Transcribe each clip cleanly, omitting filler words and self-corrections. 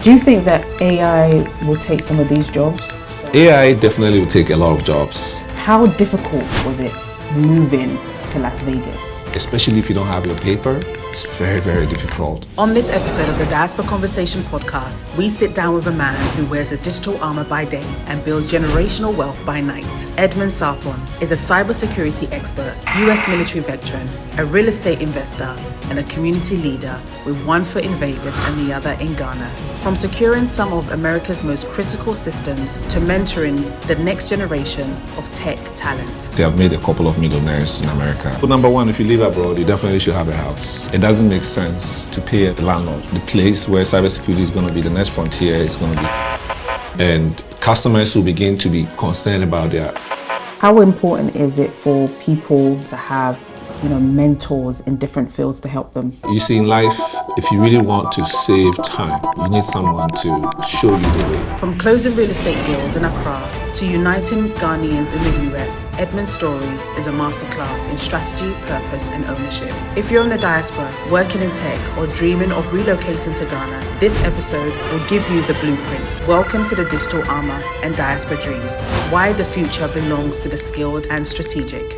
Do you think that AI will take some of these jobs? AI definitely will take a lot of jobs. How difficult was it moving to Las Vegas? Especially if you don't have your paper, it's very, very difficult. On this episode of the Diaspora Conversation Podcast, we sit down with a man who wears a digital armor by day and builds generational wealth by night. Edmond Sarpong is a cybersecurity expert, US military veteran, a real estate investor, and a community leader with one foot in Vegas and the other in Ghana. From securing some of America's most critical systems to mentoring the next generation of tech talent. They have made a couple of millionaires in America. But number one, if you live abroad, you definitely should have a house. It doesn't make sense to pay the landlord. The place where cybersecurity is going to be the next frontier is going to be. And customers will begin to be concerned about their. How important is it for people to have, mentors in different fields to help them? You see, in life, if you really want to save time, you need someone to show you the way. From closing real estate deals in Accra to uniting Ghanaians in the US, Edmond's story is a masterclass in strategy, purpose, and ownership. If you're in the diaspora, working in tech, or dreaming of relocating to Ghana, this episode will give you the blueprint. Welcome to the Digital Armor and Diaspora Dreams. Why the future belongs to the skilled and strategic.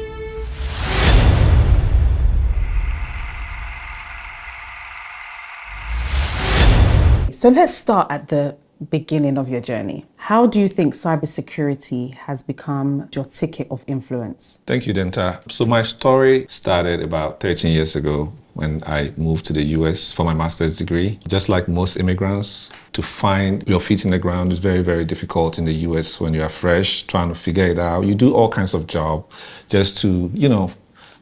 So let's start at the beginning of your journey. How do you think cybersecurity has become your ticket of influence? Thank you, Denta. So my story started about 13 years ago when I moved to the US for my master's degree. Just like most immigrants, to find your feet in the ground is very, very difficult in the US when you are fresh, trying to figure it out. You do all kinds of jobs just to,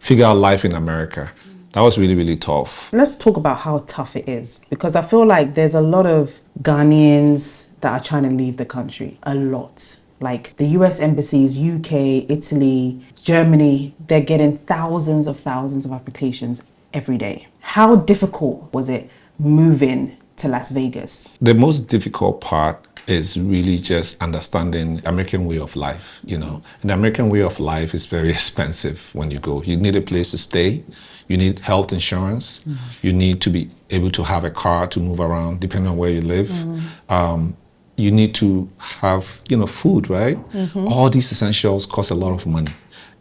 figure out life in America. That was really, really tough. Let's talk about how tough it is, because I feel like there's a lot of Ghanaians that are trying to leave the country. A lot. Like the US embassies, UK, Italy, Germany, they're getting thousands of applications every day. How difficult was it moving to Las Vegas? The most difficult part is really just understanding American way of life, And the American way of life is very expensive when you go. You need a place to stay. You need health insurance. Mm-hmm. You need to be able to have a car to move around depending on where you live. Mm-hmm. You need to have, food, right? Mm-hmm. All these essentials cost a lot of money.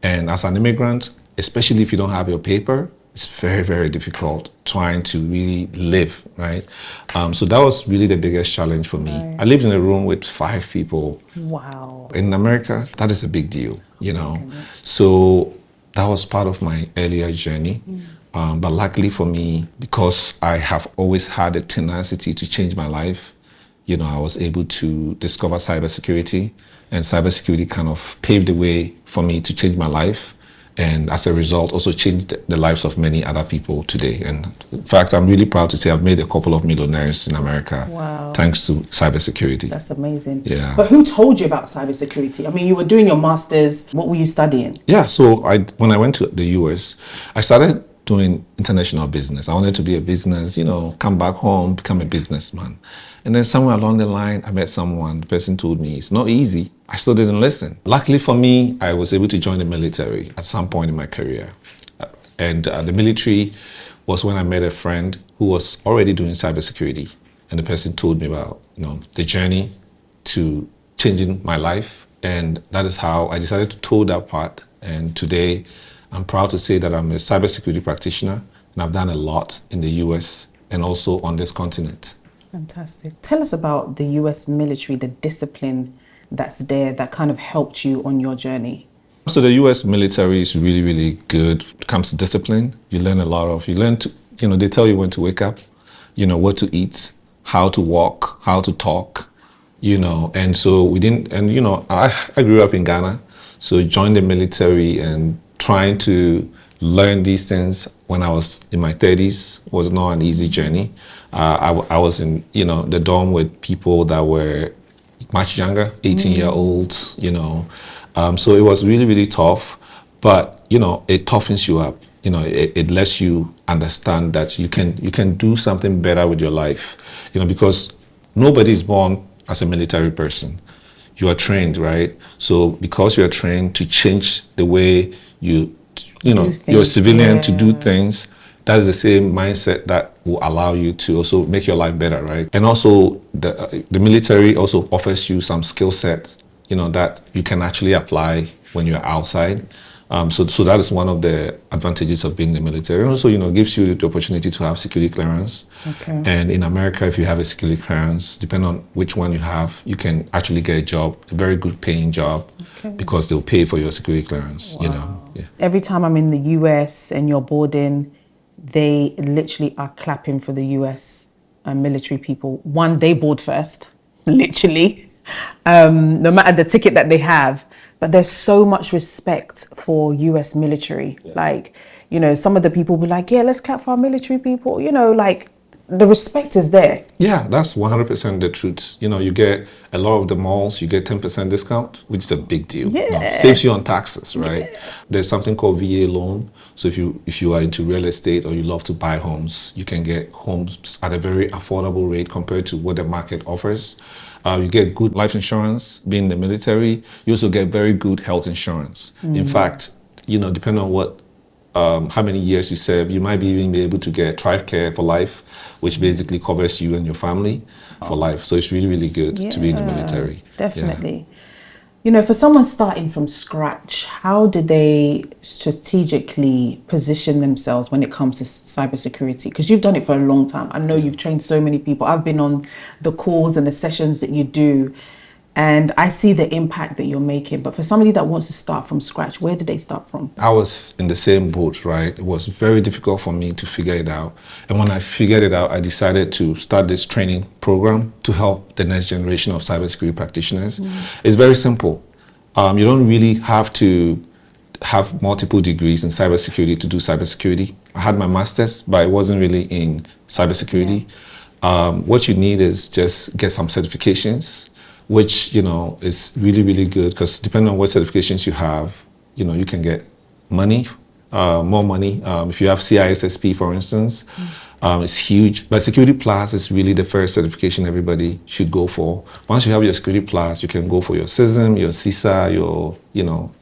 And as an immigrant, especially if you don't have your paper, it's very, very difficult trying to really live, right? So that was really the biggest challenge for me. Right. I lived in a room with 5 people. Wow. In America, that is a big deal, So that was part of my earlier journey. But luckily for me, because I have always had a tenacity to change my life, I was able to discover cybersecurity, and cybersecurity kind of paved the way for me to change my life. And as a result, also changed the lives of many other people today. And in fact, I'm really proud to say I've made a couple of millionaires in America. Wow. Thanks to cybersecurity. That's amazing. Yeah. But who told you about cybersecurity? I mean, you were doing your master's. What were you studying? Yeah, so when I went to the US, I started doing international business. I wanted to be a business, come back home, become a businessman. And then somewhere along the line, I met someone. The person told me, it's not easy. I still didn't listen. Luckily for me, I was able to join the military at some point in my career. And the military was when I met a friend who was already doing cybersecurity. And the person told me about, the journey to changing my life. And that is how I decided to toe that path. And today, I'm proud to say that I'm a cybersecurity practitioner, and I've done a lot in the US and also on this continent. Fantastic. Tell us about the US military, the discipline that's there that kind of helped you on your journey. So the US military is really, really good when it comes to discipline. You learn they tell you when to wake up, what to eat, how to walk, how to talk, and so I grew up in Ghana, so joined the military and trying to learn these things when I was in my 30s was not an easy journey. I was in, the dorm with people that were much younger, 18-year-olds, So it was really, really tough. But, it toughens you up. It lets you understand that you can do something better with your life, because nobody's born as a military person. You are trained, right? So because you're trained to change the way you're a civilian to do things, that is the same mindset that will allow you to also make your life better, right? And also the military also offers you some skill set, that you can actually apply when you're outside. So that is one of the advantages of being in the military. And also, gives you the opportunity to have security clearance. Okay. And in America, if you have a security clearance, depending on which one you have, you can actually get a job, a very good paying job, because they'll pay for your security clearance, Wow. Yeah. Every time I'm in the US and you're boarding, they literally are clapping for the US military people. One, they board first, literally, no matter the ticket that they have. But there's so much respect for US military. Yeah. Like, some of the people will be like, yeah, let's clap for our military people. Like, the respect is there. Yeah, that's 100% the truth. You get a lot of the malls, you get 10% discount, which is a big deal. Yeah. Saves you on taxes, right? Yeah. There's something called VA loan. So if you are into real estate or you love to buy homes, you can get homes at a very affordable rate compared to what the market offers. You get good life insurance being in the military. You also get very good health insurance. In fact, depending on how many years you serve, you might even be able to get TribeCare for life, which basically covers you and your family for life. So it's really, really good to be in the military. Definitely. For someone starting from scratch, how do they strategically position themselves when it comes to cybersecurity? Because you've done it for a long time. I know you've trained so many people. I've been on the calls and the sessions that you do, and I see the impact that you're making. But for somebody that wants to start from scratch, where do they start from? I was in the same boat, right? It was very difficult for me to figure it out. And when I figured it out, I decided to start this training program to help the next generation of cybersecurity practitioners. It's very simple. You don't really have to have multiple degrees in cybersecurity to do cybersecurity. I had my master's, but it wasn't really in cybersecurity. What you need is just get some certifications, which, is really, really good, because depending on what certifications you have, you can get money, more money. If you have CISSP, for instance, it's huge. But Security Plus is really the first certification everybody should go for. Once you have your Security Plus, you can go for your CISM, your CISA,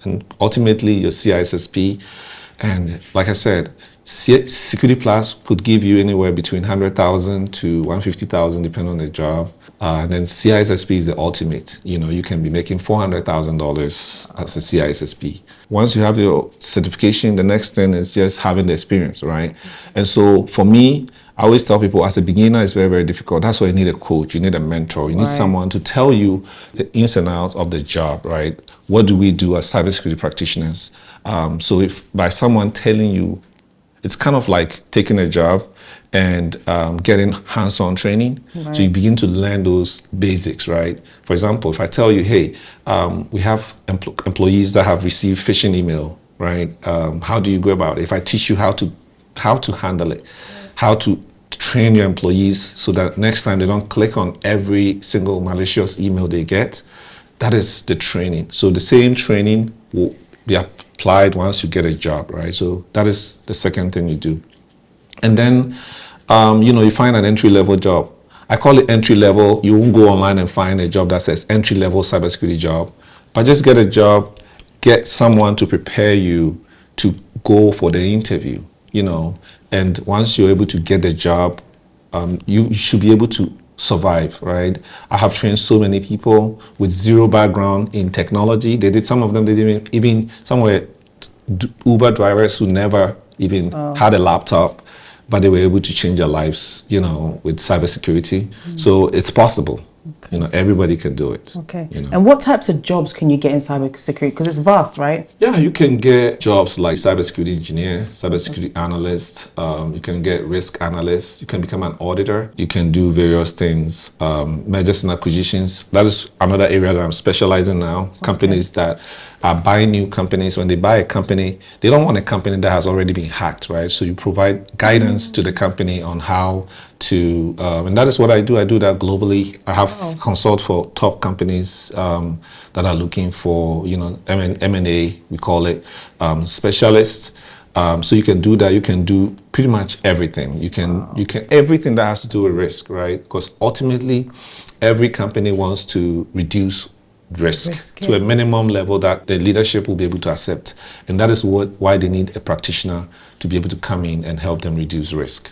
and ultimately your CISSP. And like I said, Security Plus could give you anywhere between 100,000 to 150,000, depending on the job. And then CISSP is the ultimate. You can be making $400,000 as a CISSP. Once you have your certification, the next thing is just having the experience, right? And so for me, I always tell people, as a beginner, it's very, very difficult. That's why you need a coach, you need a mentor, you need someone to tell you the ins and outs of the job, right? What do we do as cybersecurity practitioners? So if by someone telling you, it's kind of like taking a job and getting hands-on training. Right. So you begin to learn those basics, right? For example, if I tell you, hey, we have employees that have received phishing email, right? How do you go about it? If I teach you how to handle it, how to train your employees so that next time they don't click on every single malicious email they get, that is the training. So the same training will be applied once you get a job, right? So that is the second thing you do. And then, you find an entry-level job. I call it entry-level. You won't go online and find a job that says entry-level cybersecurity job. But just get a job, get someone to prepare you to go for the interview, And once you're able to get the job, you should be able to survive, right? I have trained so many people with zero background in technology. Some of them, they didn't even, some were Uber drivers who never even had a laptop, but they were able to change their lives, with cybersecurity. So it's possible. Okay. Everybody can do it. Okay. And what types of jobs can you get in cybersecurity? Because it's vast, right? Yeah, you can get jobs like cybersecurity engineer, cybersecurity analyst. You can get risk analyst. You can become an auditor. You can do various things, mergers and acquisitions. That is another area that I'm specializing now. Okay. Companies that are buying new companies. When they buy a company, they don't want a company that has already been hacked, right? So you provide guidance to the company on how to, and that is what I do. I do that globally. I have consult for top companies that are looking for, M&A, we call it, specialists. So you can do that. You can do pretty much everything. You can everything that has to do with risk, right? Because ultimately, every company wants to reduce risk to a minimum level that the leadership will be able to accept. And that is why they need a practitioner to be able to come in and help them reduce risk.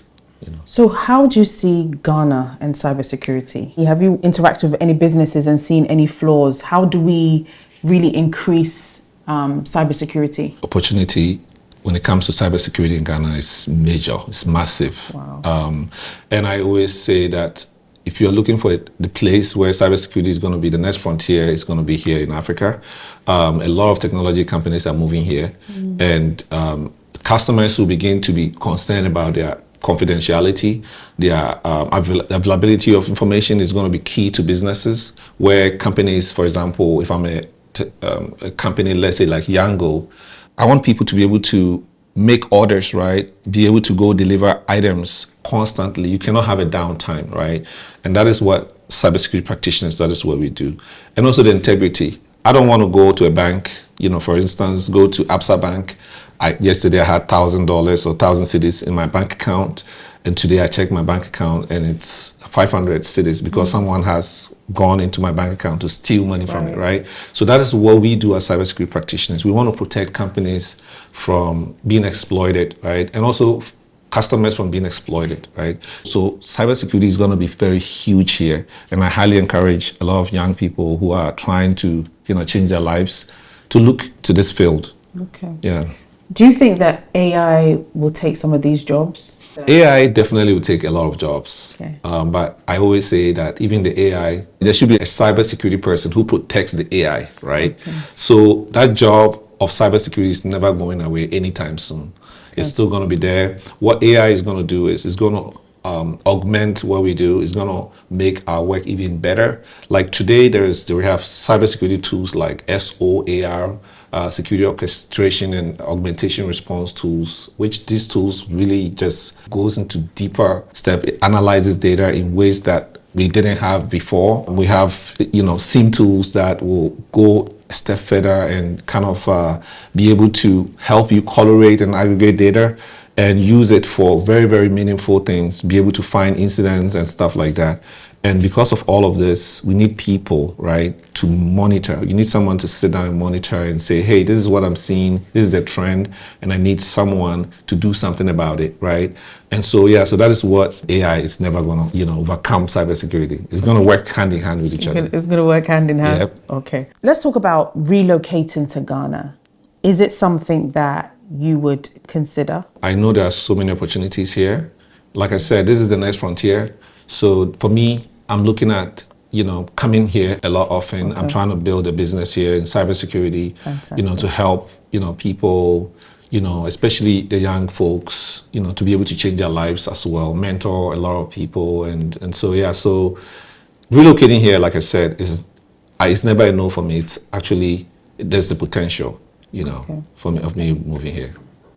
So how do you see Ghana and cybersecurity? Have you interacted with any businesses and seen any flaws? How do we really increase cybersecurity? Opportunity when it comes to cybersecurity in Ghana is major, it's massive. Wow. And I always say that if you're looking for the place where cybersecurity is going to be, the next frontier is going to be here in Africa. A lot of technology companies are moving here, and customers will begin to be concerned about their confidentiality, their availability of information is going to be key to businesses, where companies, for example, if I'm a company, let's say like Yango, I want people to be able to make orders, right? Be able to go deliver items constantly. You cannot have a downtime, right? And that is what cybersecurity practitioners, that is what we do. And also the integrity. I don't want to go to a bank, for instance, go to Absa Bank. Yesterday I had $1,000 or 1,000 cedis in my bank account. And today I checked my bank account and it's 500 cedis because someone has gone into my bank account to steal money from it, right? So that is what we do as cybersecurity practitioners. We want to protect companies from being exploited, right? And also customers from being exploited, right? So cybersecurity is going to be very huge here. And I highly encourage a lot of young people who are trying to, change their lives to look to this field. Okay. Yeah. Do you think that AI will take some of these jobs? AI definitely will take a lot of jobs. Okay. But I always say that even the AI, there should be a cybersecurity person who protects the AI, right? Okay. So that job of cybersecurity is never going away anytime soon. Okay. It's still going to be there. What AI is going to do is it's going to augment what we do. It's going to make our work even better. Like today, we have cybersecurity tools like SOAR, security orchestration and augmentation response tools, which these tools really just goes into deeper step. It analyzes data in ways that we didn't have before. We have, SIM tools that will go a step further and kind of be able to help you correlate and aggregate data and use it for very, very meaningful things, be able to find incidents and stuff like that. And because of all of this, we need people, right, to monitor. You need someone to sit down and monitor and say, hey, this is what I'm seeing, this is the trend, and I need someone to do something about it, right? And so, so that is what AI is never going to, overcome cybersecurity. It's going to work hand in hand with each other. It's going to work hand in hand? Yep. Okay. Let's talk about relocating to Ghana. Is it something that you would consider? I know there are so many opportunities here. Like I said, this is the next frontier. So for me, I'm looking at, coming here a lot often. Okay. I'm trying to build a business here in cybersecurity, Fantastic. To help, people, especially the young folks, to be able to change their lives as well, mentor a lot of people. And so relocating here, like I said, it's never a no for me. It's actually, there's the potential, of me moving here.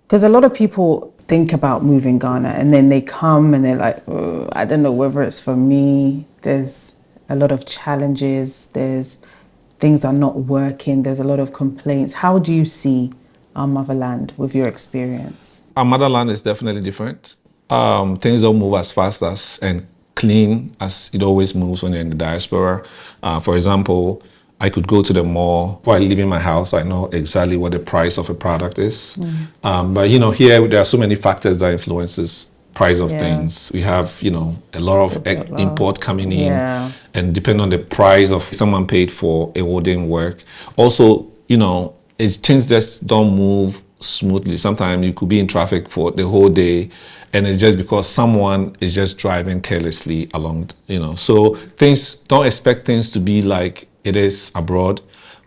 Because a lot of people think about moving Ghana and then they come and they're like, I don't know whether it's for me. There's a lot of challenges. There's things are not working. There's a lot of complaints. How do you see our motherland with your experience? Our motherland is definitely different. Things don't move as fast as and clean as it always moves when you're in the diaspora. For example, I could go to the mall. Before I leave in my house, I know exactly what the price of a product is. But here there are so many factors that influences price of things. We have, a lot of import coming in, and depending on the price of someone paid for a wooden work. Also, things just don't move smoothly. Sometimes you could be in traffic for the whole day, and it's just because someone is just driving carelessly along, So don't expect things to be like it is abroad,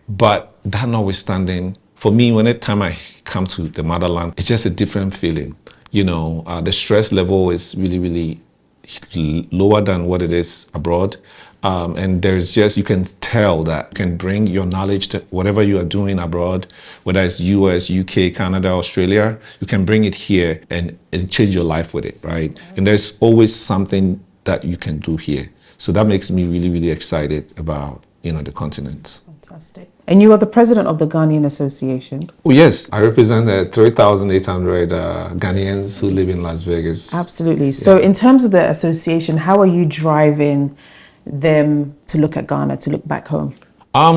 but that notwithstanding, for me, anytime I come to the motherland, it's just a different feeling. The stress level is really, really lower than what it is abroad. And there's you can tell that you can bring your knowledge to whatever you are doing abroad, whether it's US, UK, Canada, Australia, you can bring it here and change your life with it, right? And there's always something that you can do here. So that makes me really, really excited about the continent. Fantastic. And you are the president of the Ghanaian Association. Oh, yes. I represent 3,800 Ghanaians who live in Las Vegas. Absolutely. Yeah. So in terms of the association, how are you driving them to look at Ghana, to look back home?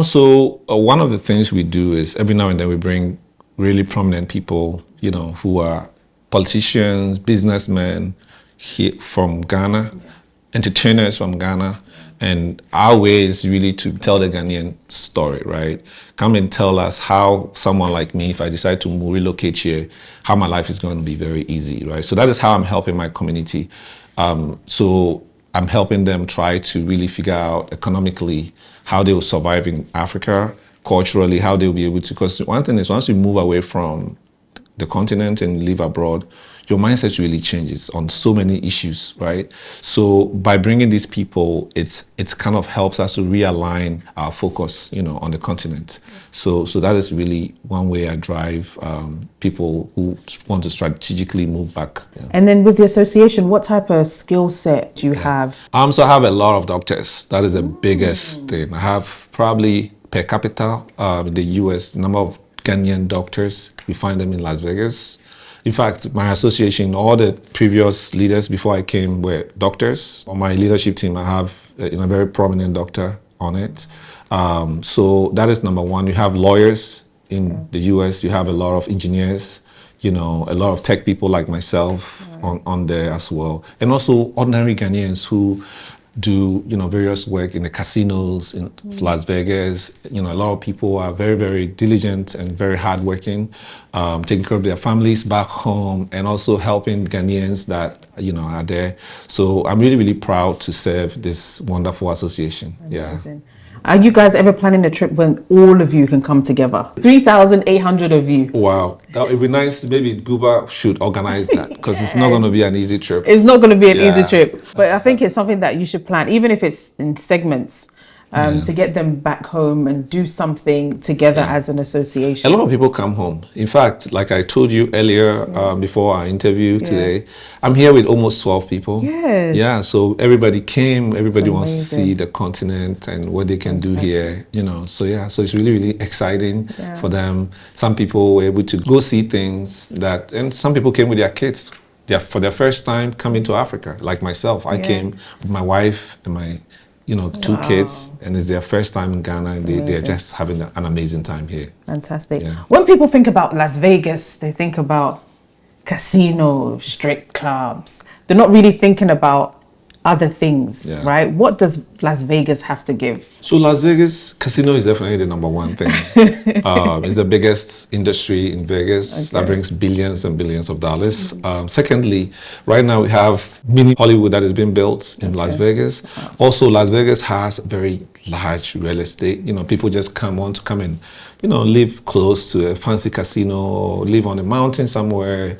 So one of the things we do is every now and then we bring really prominent people, who are politicians, businessmen, here from Ghana, entertainers from Ghana. And our way is really to tell the Ghanaian story, right? Come and tell us how someone like me, if I decide to relocate here, how my life is going to be very easy, right? So that is how I'm helping my community. So I'm helping them try to really figure out economically how they will survive in Africa, culturally, how they'll be able to. Because one thing is, once you move away from the continent and live abroad, your mindset really changes on so many issues, right? So by bringing these people, it's kind of helps us to realign our focus, on the continent. So that is really one way I drive people who want to strategically move back. Yeah. And then with the association, what type of skill set do you have? So I have a lot of doctors. That is the biggest thing. I have probably per capita in the US, number of Ghanaian doctors. We find them in Las Vegas. In fact, my association, all the previous leaders before I came were doctors. On my leadership team, I have a very prominent doctor on it. So that is number one. You have lawyers in the US. You have a lot of engineers, a lot of tech people like myself on there as well. And also ordinary Ghanaians who do various work in the casinos in Las Vegas. A lot of people are very, very diligent and very hardworking, taking care of their families back home and also helping Ghanaians that are there. So I'm really, really proud to serve this wonderful association. Amazing. Are you guys ever planning a trip when all of you can come together? 3,800 of you. Wow. That would be nice. Maybe Guba should organize that because it's not going to be an easy trip. It's not going to be an easy trip. But I think it's something that you should plan, even if it's in segments, to get them back home and do something together as an association. A lot of people come home. In fact, like I told you earlier before our interview today, I'm here with almost 12 people. Yes. Yeah, so everybody came, everybody wants to see the continent and what they can do here, So so it's really, really exciting for them. Some people were able to go see things and some people came with their kids. For their first time coming to Africa, like myself. I came with my wife and my two kids, and it's their first time in Ghana, and they're just having an amazing time here. Fantastic. Yeah. When people think about Las Vegas, they think about casino, strip clubs. They're not really thinking about other things, right? What does Las Vegas have to give? So Las Vegas, casino is definitely the number one thing. It's the biggest industry in Vegas that brings billions and billions of dollars. Secondly, right now we have mini Hollywood that is being built in Las Vegas. Also, Las Vegas has very large real estate. People just want to come and, live close to a fancy casino or live on a mountain somewhere.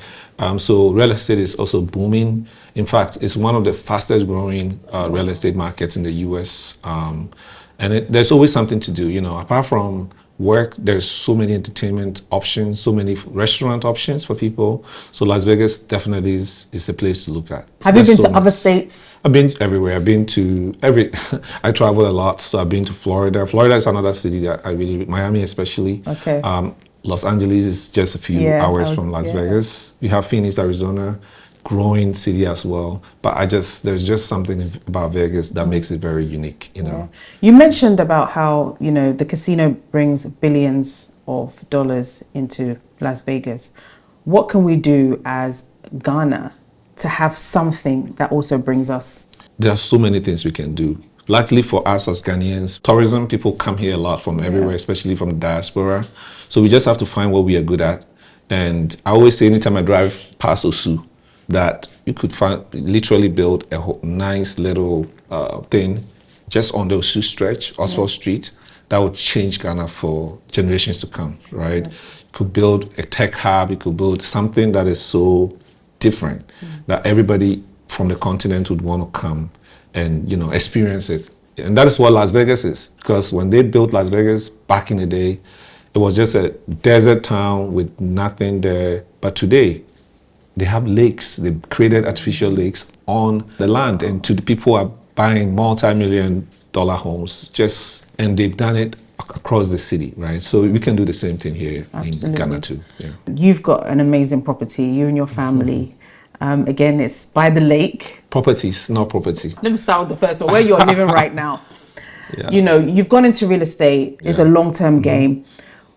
So real estate is also booming. In fact, it's one of the fastest growing real estate markets in the US. And there's always something to do, apart from work, there's so many entertainment options, so many restaurant options for people. So Las Vegas definitely is a place to look at. Have you been to other states? I've been everywhere. I've been to I travel a lot. So I've been to Florida. Florida is another city that Miami especially. Okay. Los Angeles is just a few hours from Las Vegas. You have Phoenix, Arizona, growing city as well. But there's just something about Vegas that makes it very unique, You mentioned about how, the casino brings billions of dollars into Las Vegas. What can we do as Ghana to have something that also brings us? There are so many things we can do. Luckily for us as Ghanaians, tourism, people come here a lot from everywhere, especially from the diaspora. So we just have to find what we are good at. And I always say anytime I drive past Osu, that you could literally build a nice little thing just on the Osu stretch, Oxford Street, that would change Ghana for generations to come, right? You could build a tech hub, you could build something that is so different that everybody from the continent would want to come and experience it. And that is what Las Vegas is, because when they built Las Vegas back in the day, it was just a desert town with nothing there. But today, they have lakes. They've created artificial lakes on the land, and to the people who are buying multi-million-dollar homes, and they've done it across the city, right? So we can do the same thing here in Ghana too. Yeah. You've got an amazing property, you and your family. Again, it's by the lake. Properties, not property. Let me start with the first one, where you're living right now. You've gone into real estate. It's a long-term game.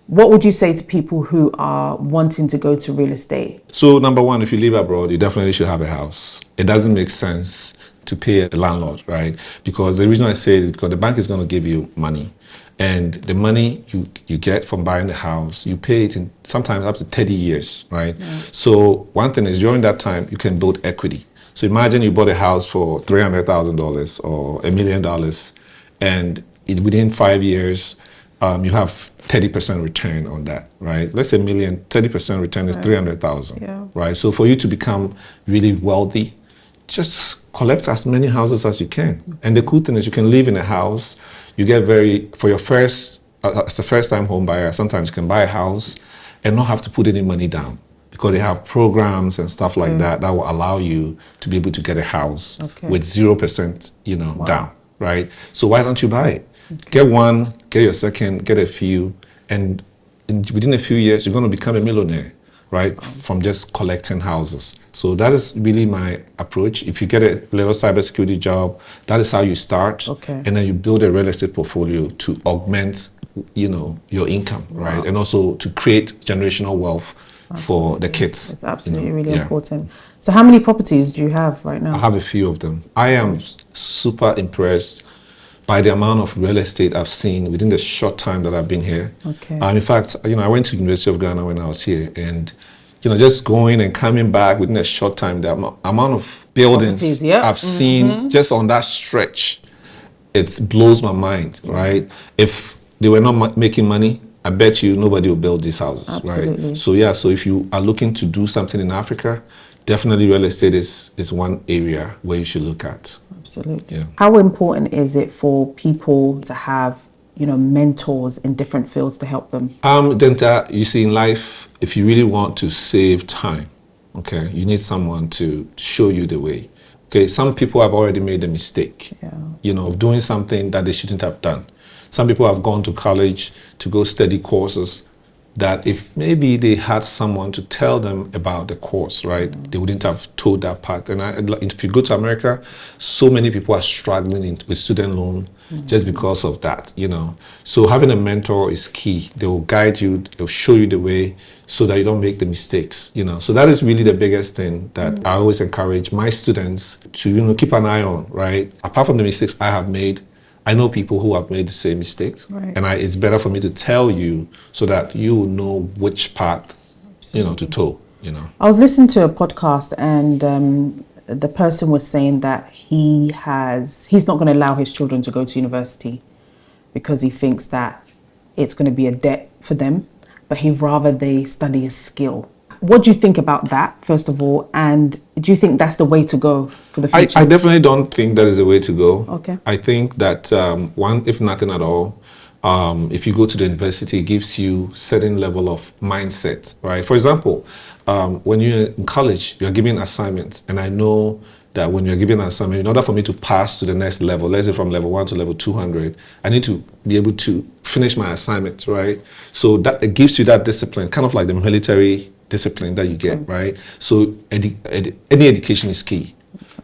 What would you say to people who are wanting to go to real estate? So number one, if you live abroad, you definitely should have a house. It doesn't make sense to pay a landlord, right? Because the reason I say it is because the bank is going to give you money. And the money you get from buying the house, you pay it in sometimes up to 30 years, right? So one thing is during that time, you can build equity. So imagine you bought a house for $300,000 or $1 million, and within 5 years, you have 30% return on that, right? Let's say 30% return is 300,000, right? So for you to become really wealthy, just collect as many houses as you can. And the cool thing is you can live in a house. You get for your first, as a first-time home buyer, sometimes you can buy a house and not have to put any money down because they have programs and stuff like that will allow you to be able to get a house with 0%, down, right? So why don't you buy it? Get one, get your second, get a few, and within a few years, you're going to become a millionaire, right? From just collecting houses. So that is really my approach. If you get a little cybersecurity job, that is how you start. And then you build a real estate portfolio to augment, your income, right? And also to create generational wealth for the kids. It's absolutely really important. So how many properties do you have right now? I have a few of them. I am super impressed by the amount of real estate I've seen within the short time that I've been here. In fact, I went to University of Ghana when I was here, and just going and coming back within a short time, the amount of buildings I've seen just on that stretch, it blows my mind, right? If they were not making money, I bet you nobody will build these houses, right? So if you are looking to do something in Africa, definitely real estate is one area where you should look at. Absolutely. How important is it for people to have, mentors in different fields to help them? You see, in life, if you really want to save time, you need someone to show you the way. Some people have already made a mistake, of doing something that they shouldn't have done. Some people have gone to college to go study courses that if maybe they had someone to tell them about the course, right, they wouldn't have told that part. And if you go to America, so many people are struggling with student loan just because of that, So having a mentor is key. They will guide you, they'll show you the way so that you don't make the mistakes, So that is really the biggest thing that I always encourage my students to, keep an eye on, right? Apart from the mistakes I have made, I know people who have made the same mistakes, and it's better for me to tell you so that you will know which path, to toe, I was listening to a podcast, and the person was saying that he's not going to allow his children to go to university because he thinks that it's going to be a debt for them, but he'd rather they study a skill. What do you think about that, first of all? And do you think that's the way to go for the future? I definitely don't think that is the way to go. I think that one, if nothing at all, if you go to the university, it gives you certain level of mindset, right? For example, when you're in college, you're given assignments. And I know that when you're given an assignment, in order for me to pass to the next level, let's say from level 1 to level 200, I need to be able to finish my assignment, right? So that it gives you that discipline, kind of like the military discipline that you get, right? So any education is key.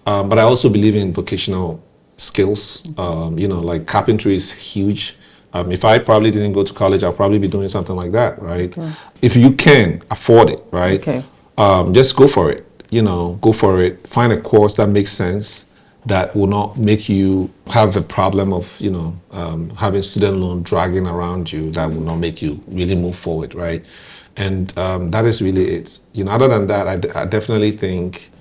But I also believe in vocational skills. Like carpentry is huge. If I probably didn't go to college, I'll probably be doing something like that, right? If you can afford it, right? Just go for it. Go for it. Find a course that makes sense, that will not make you have a problem of, having student loan dragging around you, that will not make you really move forward, right? And that is really it. Other than that, I definitely think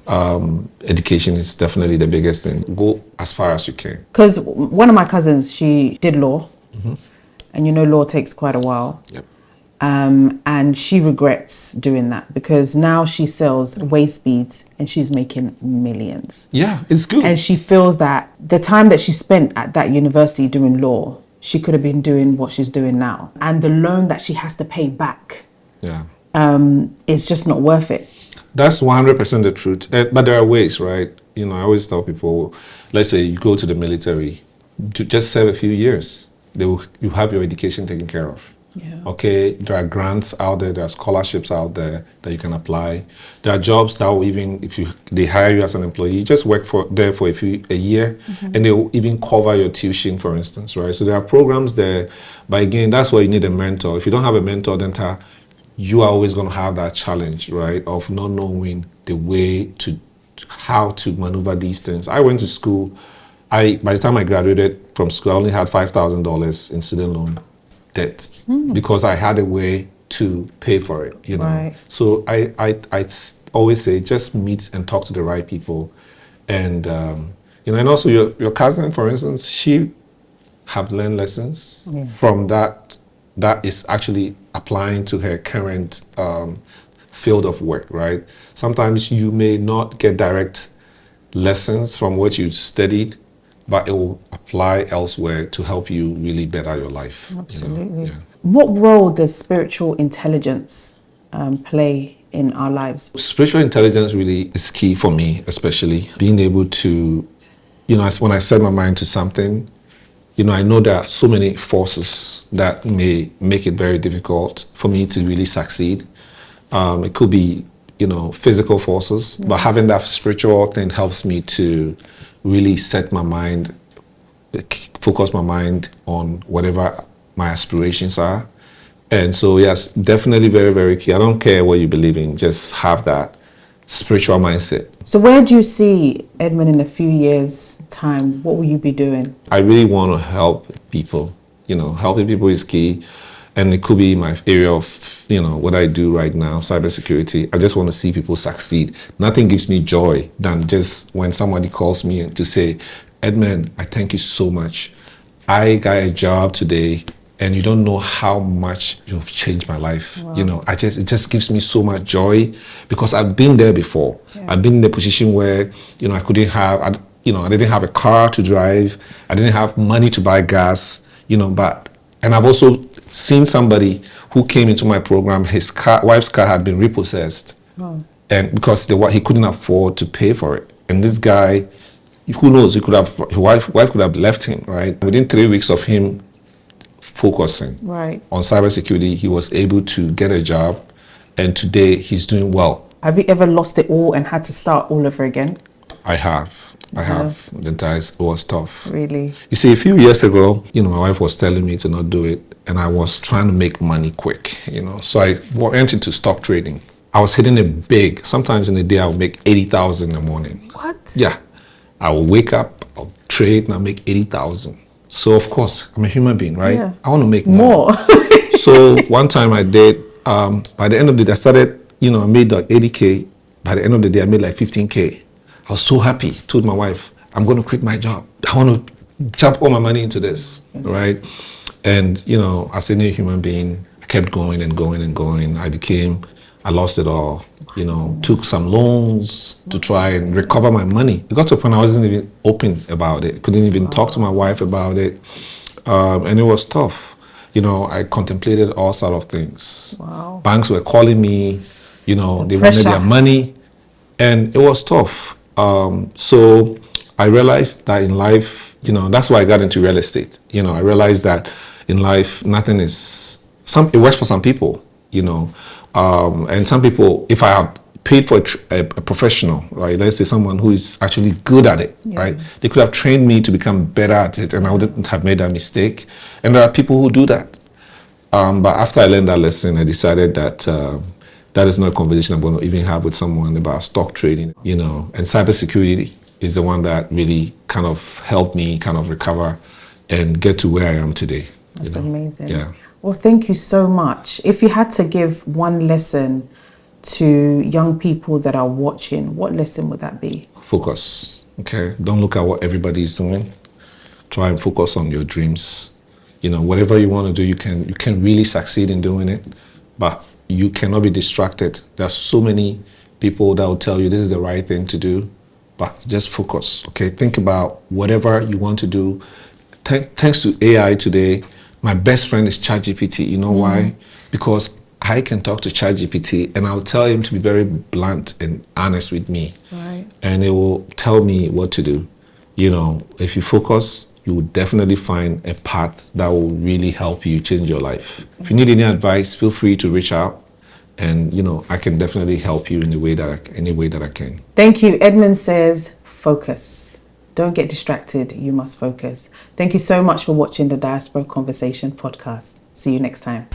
education is definitely the biggest thing. Go as far as you can. Because one of my cousins, she did law, and law takes quite a while. And she regrets doing that because now she sells waist beads and she's making millions. Yeah, it's good. And she feels that the time that she spent at that university doing law, she could have been doing what she's doing now. And the loan that she has to pay back is just not worth it. That's 100% the truth. But there are ways, right? I always tell people, let's say you go to the military, to just serve a few years, you have your education taken care of. Yeah. Okay, there are grants out there are scholarships out there that you can apply. There are jobs that will even, if they hire you as an employee, you just work there for a year, and they will even cover your tuition, for instance, right? So there are programs there, but again, that's why you need a mentor. If you don't have a mentor, then you are always going to have that challenge, right, of not knowing the way to how to maneuver these things. I went to school. By the time I graduated from school, I only had $5,000 in student loan debt because I had a way to pay for it, you know. Right. So I always say just meet and talk to the right people, and you know, and also your cousin, for instance, she have learned lessons from that is actually applying to her current field of work, right? Sometimes you may not get direct lessons from what you studied, but it will apply elsewhere to help you really better your life. Absolutely. You know? Yeah. What role does spiritual intelligence play in our lives? Spiritual intelligence really is key for me, especially being able to, you know, when I set my mind to something, you know, I know there are so many forces that may make it very difficult for me to really succeed. It could be, you know, physical forces, but having that spiritual thing helps me to really set my mind, focus my mind on whatever my aspirations are. And so, yes, definitely very, very key. I don't care what you believe in, just have that spiritual mindset. So where do you see Edmond in a few years' time? What will you be doing? I really want to help people. You know, helping people is key. And it could be my area of, you know, what I do right now, cybersecurity. I just want to see people succeed. Nothing gives me joy than just when somebody calls me to say, Edmond, I thank you so much. I got a job today, and you don't know how much you've changed my life. Wow. You know, it just gives me so much joy because I've been there before. Yeah. I've been in a position where, you know, I didn't have a car to drive. I didn't have money to buy gas, you know, and I've also seen somebody who came into my program, his wife's car had been repossessed. Oh. And because he couldn't afford to pay for it. And this guy, who knows, his wife could have left him, right? Within 3 weeks of him focusing on cybersecurity, he was able to get a job, and today he's doing well. Have you ever lost it all and had to start all over again? I have. It was tough. Really? You see, a few years ago, you know, my wife was telling me to not do it, and I was trying to make money quick, you know. So I went into stock trading. I was hitting it big. Sometimes in a day, I would make 80,000 in the morning. What? Yeah. I will wake up, I'll trade, and I'll make 80,000. So, of course, I'm a human being, right? Yeah. I want to make more. So, one time I did, by the end of the day, I started, you know, I made like 80K. By the end of the day, I made like 15K. I was so happy. Told my wife, I'm going to quit my job. I want to jump all my money into this, right? And, you know, as any human being, I kept going and going and going. I lost it all. You know, took some loans to try and recover my money. It got to a point I wasn't even open about it. Couldn't even talk to my wife about it. And it was tough. You know, I contemplated all sort of things. Wow. Banks were calling me, you know, they wanted their money. And it was tough. So I realized that in life, you know, that's why I got into real estate. You know, I realized that in life, it works for some people, you know. And some people, if I had paid for a professional, right, let's say someone who is actually good at it, right, they could have trained me to become better at it, and I wouldn't have made that mistake. And there are people who do that. But after I learned that lesson, I decided that that is not a conversation I'm going to even have with someone about stock trading, you know. And cybersecurity is the one that really kind of helped me kind of recover and get to where I am today. That's amazing. Yeah. Well, thank you so much. If you had to give one lesson to young people that are watching, what lesson would that be? Focus. Okay. Don't look at what everybody's doing. Try and focus on your dreams. You know, whatever you want to do, you can really succeed in doing it, but you cannot be distracted. There are so many people that will tell you this is the right thing to do, but just focus. Okay. Think about whatever you want to do. Thanks to AI today, my best friend is ChatGPT. You know why? Because I can talk to ChatGPT and I'll tell him to be very blunt and honest with me. Right. And it will tell me what to do. You know, if you focus, you will definitely find a path that will really help you change your life. If you need any advice, feel free to reach out, and I can definitely help you in any way that I can. Thank you. Edmond says, focus. Don't get distracted. You must focus. Thank you so much for watching the Diaspora Conversation Podcast. See you next time.